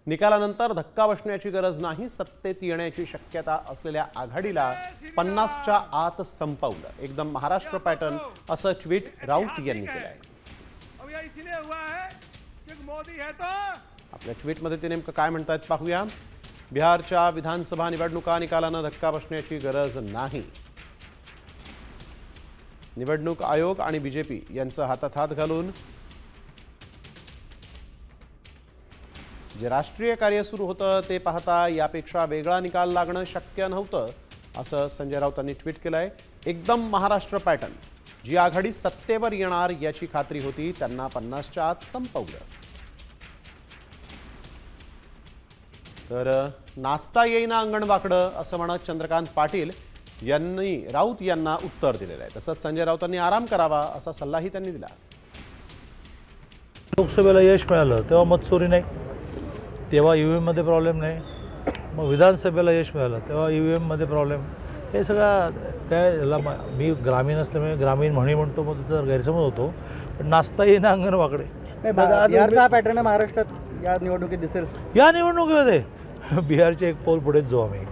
निकालानंतर धक्का बसण्याची गरज नाही, सत्तेत येण्याची शक्यता असलेल्या आघाडीला 50च्या आत संपवलं. एकदम महाराष्ट्र पॅटर्न असं ट्विट राऊत यांनी केलं आहे. आपल्या ट्विटमध्ये ते नेमकं काय म्हणतायत पाहूया. बिहारच्या विधानसभा निवडणुका निकालानं धक्का बसण्याची गरज नाही. निवडणूक आयोग आणि बीजेपी यांचं हातात हात घालून जे राष्ट्रीय कार्य सुरू होतं ते पाहता यापेक्षा वेगळा निकाल लागणं शक्य नव्हतं, असं संजय राऊतांनी ट्विट केलं आहे. एकदम महाराष्ट्र पॅटर्न. जी आघाडी सत्तेवर येणार याची खात्री होती त्यांना 50च्या आत संपवलं. तर नाचता येईना अंगण वाकडं असं म्हणत चंद्रकांत पाटील यांनी राऊत यांना उत्तर दिलेलं आहे. तसंच संजय राऊतांनी आराम करावा असा सल्लाही त्यांनी दिला. लोकसभेला यश मिळालं तेव्हा मतचोरी नाही, तेव्हा EVM मध्ये प्रॉब्लेम नाही. मग विधानसभेला यश मिळालं तेव्हा EVM मध्ये प्रॉब्लेम. हे सगळं काय याला मी ग्रामीण असल्यामुळे ग्रामीण म्हणी म्हणतो, मग त्याचा गैरसमज होतो. पण नाचता येईना अंगण वाकडे बिहारचा पॅटर्न महाराष्ट्रात या निवडणुकीत दिसेल. या निवडणुकीमध्ये बिहारचे एक पाऊल पुढेच जाऊ आम्ही.